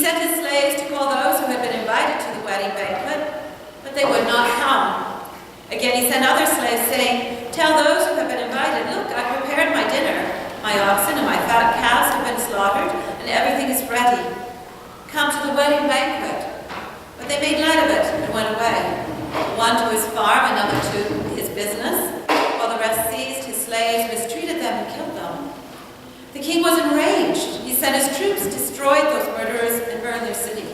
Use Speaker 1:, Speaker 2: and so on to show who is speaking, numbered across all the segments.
Speaker 1: sent his slaves to call those who had been invited to the wedding banquet, but they would not come. Again he sent other slaves, saying, "Tell those who have been invited, look, I prepared my dinner. My oxen and my fat calves have been slaughtered, and everything is ready. Come to the wedding banquet." But they made light of it and went away, one to his farm, another to his business, while the rest seized his slaves, mistreated them, and killed them. The king was enraged. He sent his troops, destroyed those murderers, and burned their city.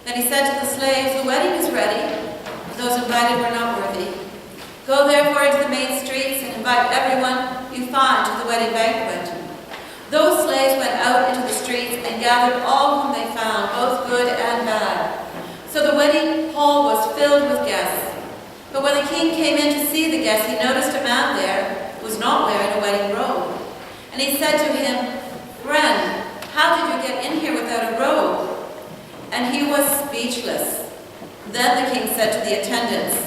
Speaker 1: Then he said to the slaves, "The wedding is ready, and those invited were not worthy. Go therefore into the main streets and invite everyone you find to the wedding banquet." Those slaves went out into the streets and gathered all whom they found, both good and bad. So the wedding hall was filled with guests. But when the king came in to see the guests, he noticed a man there who was not wearing a wedding robe. And he said to him, "Friend, how did you get in here without a robe?" And he was speechless. Then the king said to the attendants,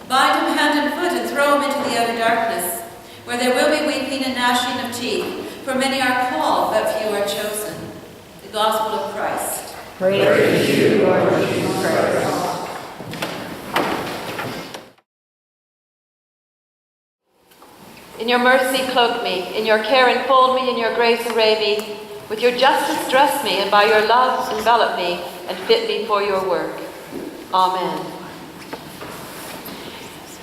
Speaker 1: "Bind him hand and foot and throw him into the outer darkness, where there will be weeping and gnashing of teeth, for many are called, but few are chosen." The Gospel of Christ.
Speaker 2: Praise to you, Lord Jesus Christ.
Speaker 3: In your mercy cloak me, in your care enfold me, in your grace array me, with your justice dress me, and by your love envelop me, and fit me for your work. Amen.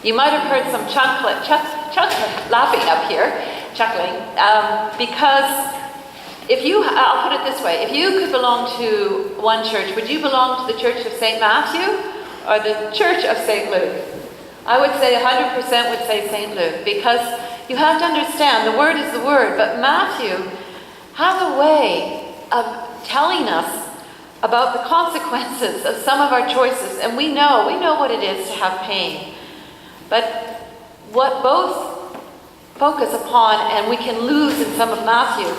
Speaker 3: You might have heard some chuckling laughing up here, because I'll put it this way, if you could belong to one church, would you belong to the Church of St. Matthew or the Church of St. Luke? I would say 100% would say St. Luke, because you have to understand, the word is the word, but Matthew has a way of telling us about the consequences of some of our choices, and we know what it is to have pain. But what both focus upon, and we can lose in some of Matthew,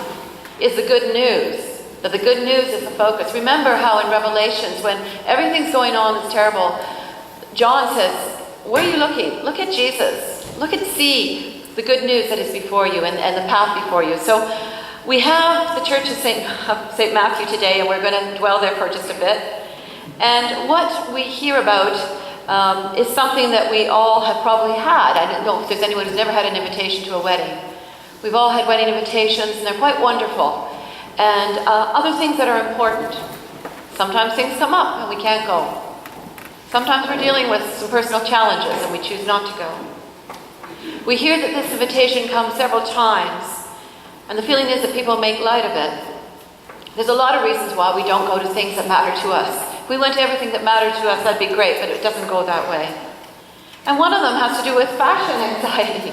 Speaker 3: is the good news. But the good news is the focus. Remember how in Revelations, when everything's going on that's terrible, John says, "Where are you looking? Look at Jesus. Look and see the good news that is before you and the path before you." So we have the Church of St. Matthew today, and we're going to dwell there for just a bit. And what we hear about is something that we all have probably had. I don't know if there's anyone who's never had an invitation to a wedding. We've all had wedding invitations, and they're quite wonderful. And other things that are important. Sometimes things come up and we can't go. Sometimes we're dealing with some personal challenges and we choose not to go. We hear that this invitation comes several times, and the feeling is that people make light of it. There's a lot of reasons why we don't go to things that matter to us. If we went to everything that mattered to us, that'd be great, but it doesn't go that way. And one of them has to do with fashion anxiety.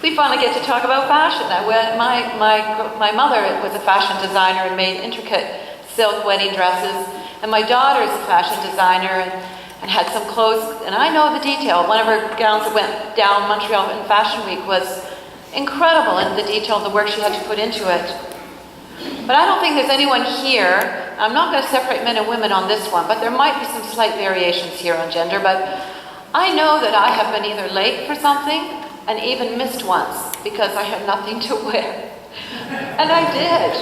Speaker 3: We finally get to talk about fashion. My mother was a fashion designer and made intricate silk wedding dresses, and my daughter is a fashion designer and had some clothes, and I know the detail. One of her gowns that went down Montreal in Fashion Week was incredible in the detail and the work she had to put into it. But I don't think there's anyone here, I'm not going to separate men and women on this one, but there might be some slight variations here on gender, but I know that I have been either late for something and even missed once because I had nothing to wear. And I did.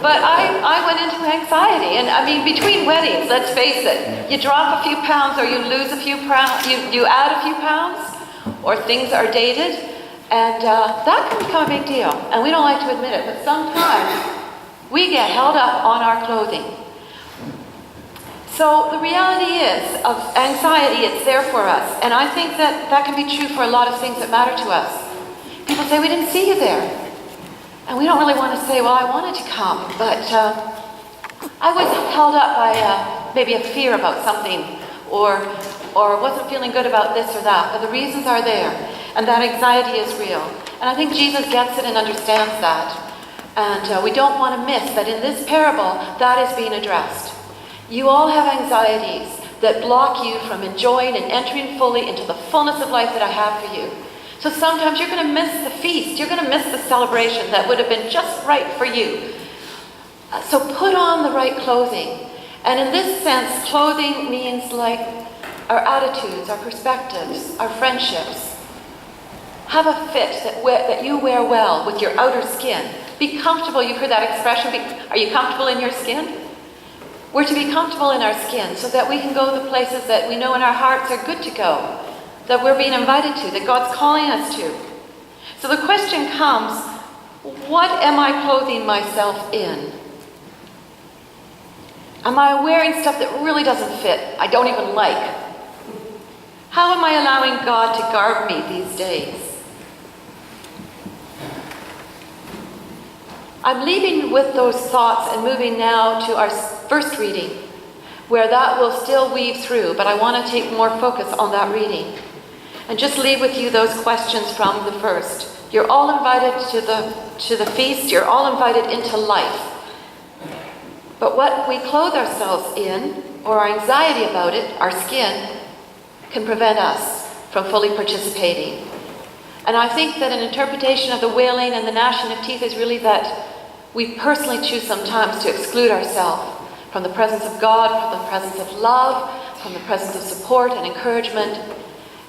Speaker 3: But I went into anxiety. And I mean, between weddings, let's face it, you drop a few pounds or you lose a few pounds, you add a few pounds, or things are dated, and that can become a big deal. And we don't like to admit it, but sometimes we get held up on our clothing. So the reality is, of anxiety, it's there for us. And I think that can be true for a lot of things that matter to us. People say, "We didn't see you there." And we don't really want to say, "Well, I wanted to come, but I was held up by maybe a fear about something, or wasn't feeling good about this or that." But the reasons are there, and that anxiety is real. And I think Jesus gets it and understands that. And we don't want to miss that in this parable, that is being addressed. You all have anxieties that block you from enjoying and entering fully into the fullness of life that I have for you. So sometimes you're going to miss the feast. You're going to miss the celebration that would have been just right for you. So put on the right clothing. And in this sense, clothing means like our attitudes, our perspectives, our friendships. Have a fit that you wear well with your outer skin. Be comfortable. You've heard that expression. Are you comfortable in your skin? We're to be comfortable in our skin so that we can go the places that we know in our hearts are good to go, that we're being invited to, that God's calling us to. So the question comes, what am I clothing myself in? Am I wearing stuff that really doesn't fit, I don't even like? How am I allowing God to garb me these days? I'm leaving with those thoughts and moving now to our first reading, where that will still weave through, but I want to take more focus on that reading. And just leave with you those questions from the first. You're all invited to the feast, you're all invited into life. But what we clothe ourselves in, or our anxiety about it, our skin, can prevent us from fully participating. And I think that an interpretation of the wailing and the gnashing of teeth is really that we personally choose sometimes to exclude ourselves from the presence of God, from the presence of love, from the presence of support and encouragement,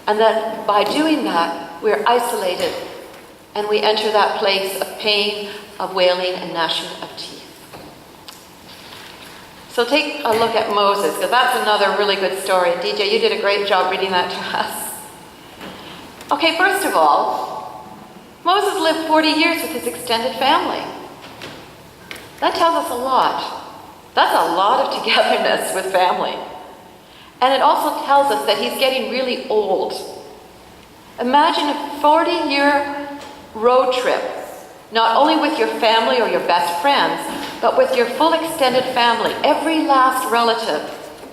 Speaker 3: and that by doing that, we're isolated and we enter that place of pain, of wailing and gnashing of teeth. So take a look at Moses, because that's another really good story. DJ, you did a great job reading that to us. Okay, first of all, Moses lived 40 years with his extended family. That tells us a lot. That's a lot of togetherness with family. And it also tells us that he's getting really old. Imagine a 40-year road trip, not only with your family or your best friends, but with your full extended family, every last relative.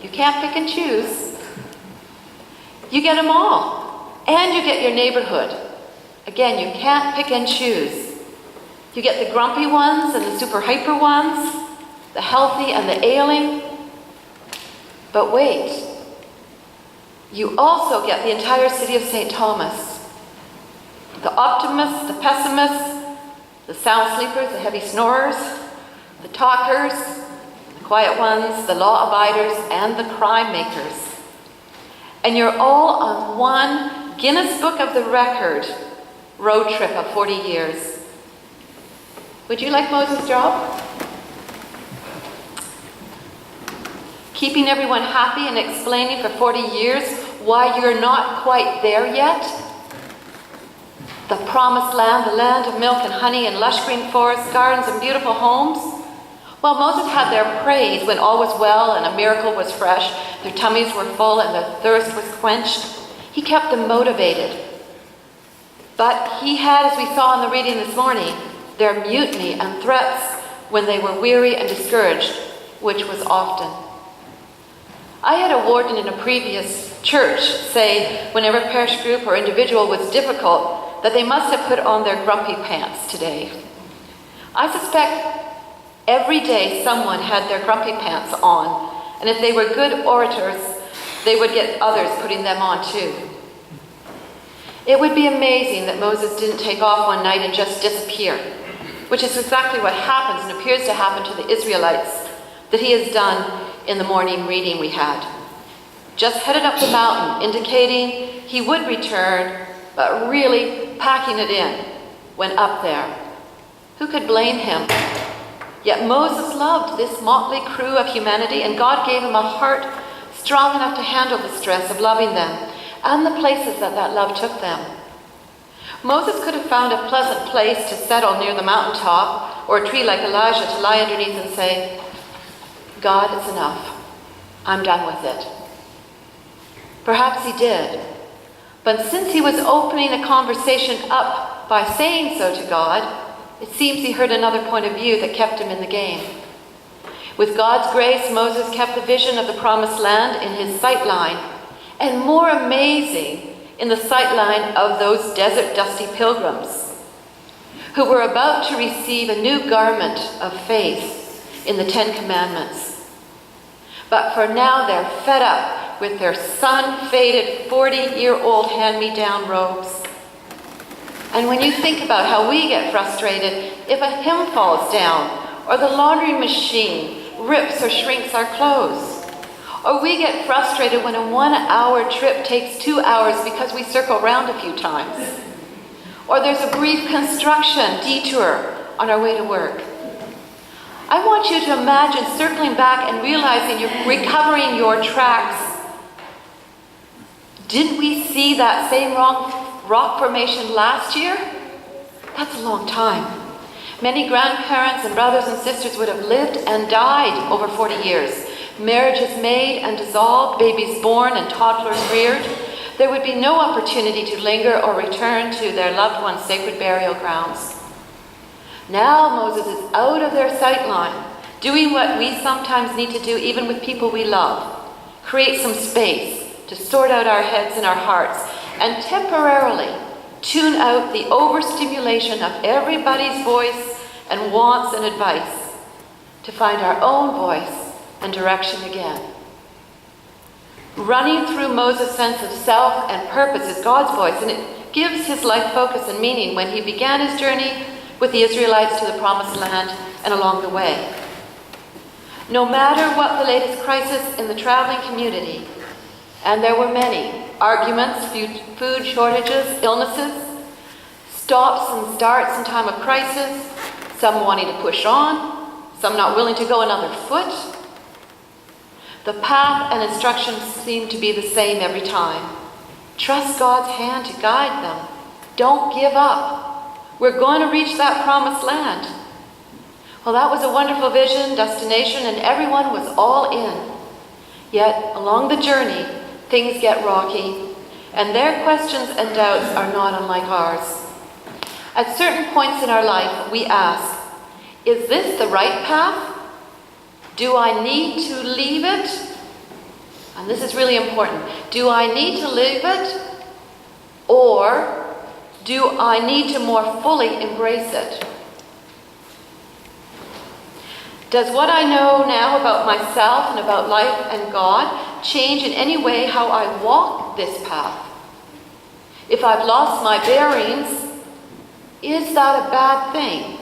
Speaker 3: You can't pick and choose. You get them all. And you get your neighborhood. Again, you can't pick and choose. You get the grumpy ones and the super hyper ones, the healthy and the ailing. But wait, you also get the entire city of St. Thomas. The optimists, the pessimists, the sound sleepers, the heavy snorers, the talkers, the quiet ones, the law abiders, and the crime makers. And you're all on one Guinness Book of the Record road trip of 40 years. Would you like Moses' job? Keeping everyone happy and explaining for 40 years why you're not quite there yet? The promised land, the land of milk and honey and lush green forests, gardens and beautiful homes. Well, Moses had their praise when all was well and a miracle was fresh, their tummies were full and their thirst was quenched. He kept them motivated. But he had, as we saw in the reading this morning, their mutiny and threats when they were weary and discouraged, which was often. I had a warden in a previous church say whenever a parish group or individual was difficult, that they must have put on their grumpy pants today. I suspect every day someone had their grumpy pants on, and if they were good orators, they would get others putting them on too. It would be amazing that Moses didn't take off one night and just disappear, which is exactly what happens and appears to happen to the Israelites, that he has done in the morning reading we had. Just headed up the mountain, indicating he would return, but really packing it in when up there. Who could blame him? Yet Moses loved this motley crew of humanity, and God gave him a heart strong enough to handle the stress of loving them and the places that love took them. Moses could have found a pleasant place to settle near the mountaintop, or a tree like Elijah to lie underneath and say, God, it's enough. I'm done with it. Perhaps he did. But since he was opening a conversation up by saying so to God, it seems he heard another point of view that kept him in the game. With God's grace, Moses kept the vision of the promised land in his sight line, and more amazing, in the sight line of those desert dusty pilgrims who were about to receive a new garment of faith in the 10 Commandments. But for now they're fed up with their sun-faded 40-year-old hand-me-down robes. And when you think about how we get frustrated if a hymn falls down, or the laundry machine rips or shrinks our clothes, or we get frustrated when a 1-hour trip takes 2 hours because we circle around a few times, or there's a brief construction detour on our way to work. I want you to imagine circling back and realizing you're recovering your tracks. Didn't we see that same rock formation last year? That's a long time. Many grandparents and brothers and sisters would have lived and died over 40 years. Marriages made and dissolved, babies born and toddlers reared. There would be no opportunity to linger or return to their loved ones' sacred burial grounds. Now Moses is out of their sight line, doing what we sometimes need to do even with people we love. Create some space to sort out our heads and our hearts, and temporarily tune out the overstimulation of everybody's voice and wants and advice, to find our own voice and direction again. Running through Moses' sense of self and purpose is God's voice, and it gives his life focus and meaning when he began his journey with the Israelites to the Promised Land and along the way. No matter what the latest crisis in the traveling community, and there were many, arguments, food shortages, illnesses, stops and starts in time of crisis, some wanting to push on, some not willing to go another foot. The path and instructions seem to be the same every time. Trust God's hand to guide them. Don't give up. We're going to reach that promised land. Well, that was a wonderful vision, destination, and everyone was all in. Yet, along the journey, things get rocky, and their questions and doubts are not unlike ours. At certain points in our life, we ask, is this the right path? Do I need to leave it? And this is really important. Do I need to leave it? Or do I need to more fully embrace it? Does what I know now about myself and about life and God change in any way how I walk this path? If I've lost my bearings, is that a bad thing?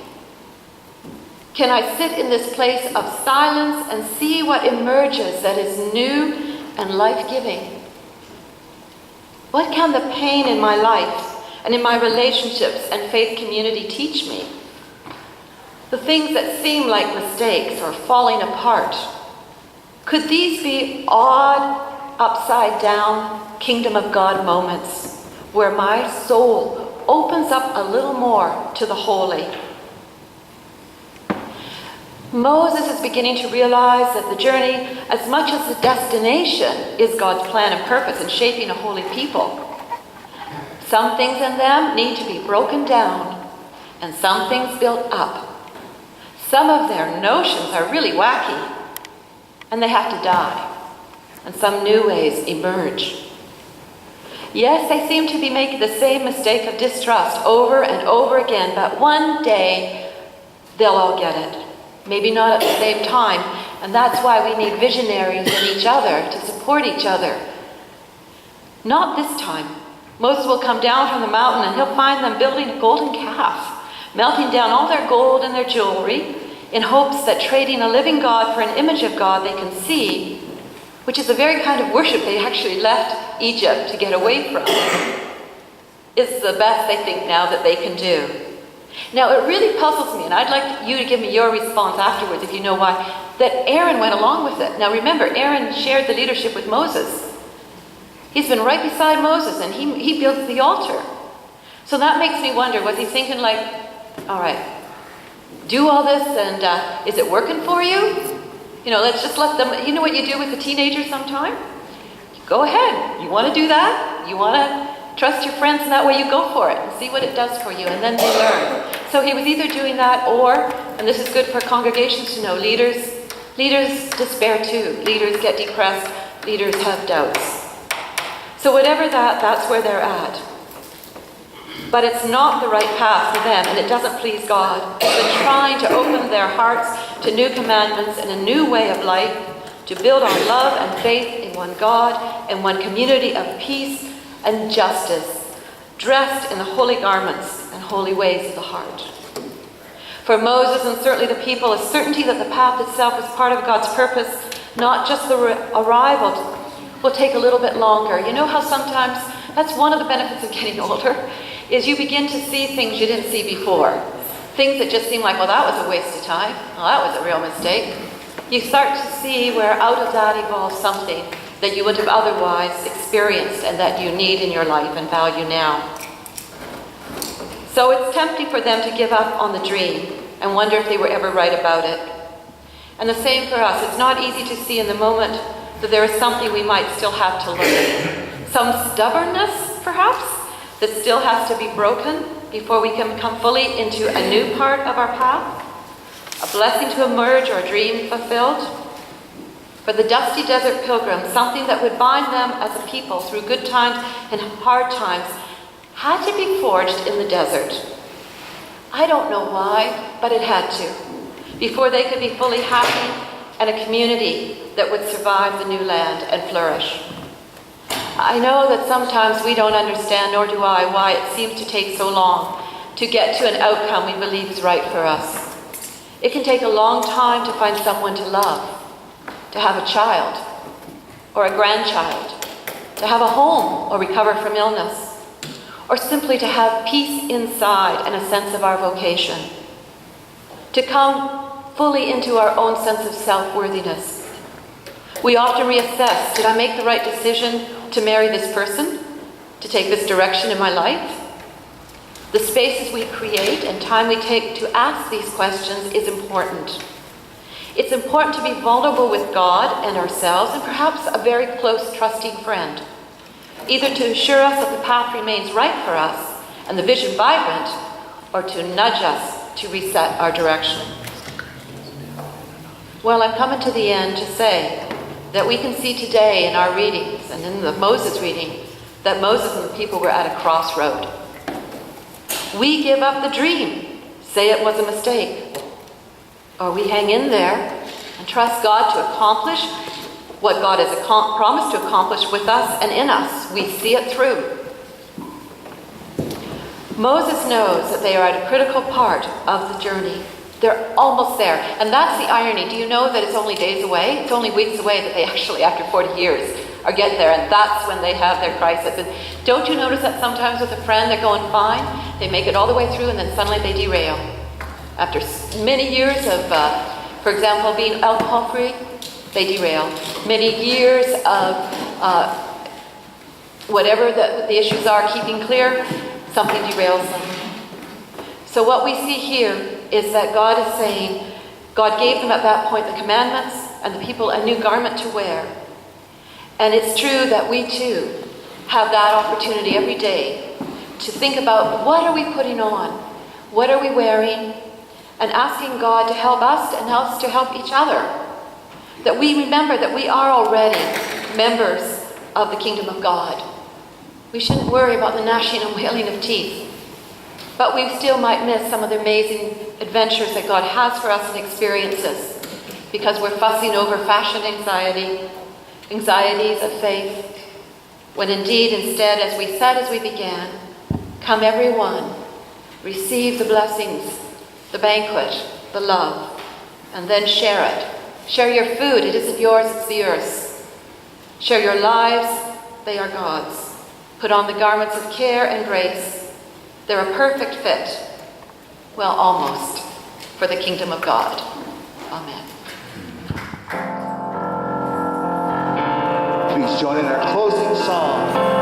Speaker 3: Can I sit in this place of silence and see what emerges that is new and life-giving? What can the pain in my life and in my relationships and faith community teach me? The things that seem like mistakes or falling apart, could these be odd, upside-down, kingdom of God moments where my soul opens up a little more to the holy? Moses is beginning to realize that the journey, as much as the destination, is God's plan and purpose in shaping a holy people. Some things in them need to be broken down, and some things built up. Some of their notions are really wacky, and they have to die, and some new ways emerge. Yes, they seem to be making the same mistake of distrust over and over again, but one day they'll all get it. Maybe not at the same time, and that's why we need visionaries in each other to support each other. Not this time. Moses will come down from the mountain and he'll find them building a golden calf, melting down all their gold and their jewelry in hopes that trading a living God for an image of God they can see, which is the very kind of worship they actually left Egypt to get away from, is the best they think now that they can do. Now, it really puzzles me, and I'd like you to give me your response afterwards if you know why, that Aaron went along with it. Now remember, Aaron shared the leadership with Moses. He's been right beside Moses, and he builds the altar. So that makes me wonder, was he thinking like, all right, do all this, and is it working for you? You know, let's just let them, you know what you do with a teenager sometime? Go ahead. You want to do that? You want to trust your friends, and that way you go for it and see what it does for you, and then they learn. So he was either doing that or, and this is good for congregations to know, leaders despair too. Leaders get depressed. Leaders have doubts. So whatever that's where they're at. But it's not the right path for them, and it doesn't please God. They're trying to open their hearts to new commandments and a new way of life, to build on love and faith in one God and one community of peace and justice, dressed in the holy garments and holy ways of the heart. For Moses and certainly the people, a certainty that the path itself is part of God's purpose, not just the arrival, will take a little bit longer. You know how sometimes, that's one of the benefits of getting older, is you begin to see things you didn't see before. things that just seem like, well, that was a waste of time. Well, that was a real mistake. You start to see where out of that evolves something that you would have otherwise experienced and that you need in your life and value now. So it's tempting for them to give up on the dream and wonder if they were ever right about it. And the same for us. It's not easy to see in the moment that there is something we might still have to learn. Some stubbornness, perhaps, that still has to be broken before we can come fully into a new part of our path. A blessing to emerge or a dream fulfilled. For the dusty desert pilgrims, something that would bind them as a people through good times and hard times had to be forged in the desert. I don't know why, but it had to, before they could be fully happy and a community that would survive the new land and flourish. I know that sometimes we don't understand, nor do I, why it seems to take so long to get to an outcome we believe is right for us. It can take a long time to find someone to love, to have a child or a grandchild, to have a home or recover from illness, or simply to have peace inside and a sense of our vocation, to come fully into our own sense of self-worthiness. We often reassess, did I make the right decision to marry this person, to take this direction in my life? The spaces we create and time we take to ask these questions is important. It's important to be vulnerable with God and ourselves and perhaps a very close, trusting friend, either to assure us that the path remains right for us and the vision vibrant, or to nudge us to reset our direction. Well, I'm coming to the end to say that we can see today in our readings and in the Moses reading that Moses and the people were at a crossroad. We give up the dream, say it was a mistake, or we hang in there and trust God to accomplish what God has promised to accomplish with us and in us. We see it through. Moses knows that they are at a critical part of the journey. They're almost there. And that's the irony. Do you know that it's only days away? It's only weeks away that they actually, after 40 years, are get there. And that's when they have their crisis. And don't you notice that sometimes with a friend, they're going fine, they make it all the way through, and then suddenly they derail. After many years of, for example, being alcohol-free, they derail. Many years of whatever the issues are, keeping clear, something derails them. So what we see here is that God is saying, God gave them at that point the commandments and the people a new garment to wear. And it's true that we too have that opportunity every day to think about what are we putting on? What are we wearing? And asking God to help us and us to help each other. That we remember that we are already members of the kingdom of God. We shouldn't worry about the gnashing and wailing of teeth. But we still might miss some of the amazing adventures that God has for us and experiences because we're fussing over fashion anxieties of faith, when indeed, instead, as we said as we began, come everyone, receive the blessings, the banquet, the love, and then share it. Share your food. It isn't yours, it's the earth's. Share your lives. They are God's. Put on the garments of care and grace. They're a perfect fit. Well, almost. For the kingdom of God. Amen.
Speaker 2: Please join in our closing song.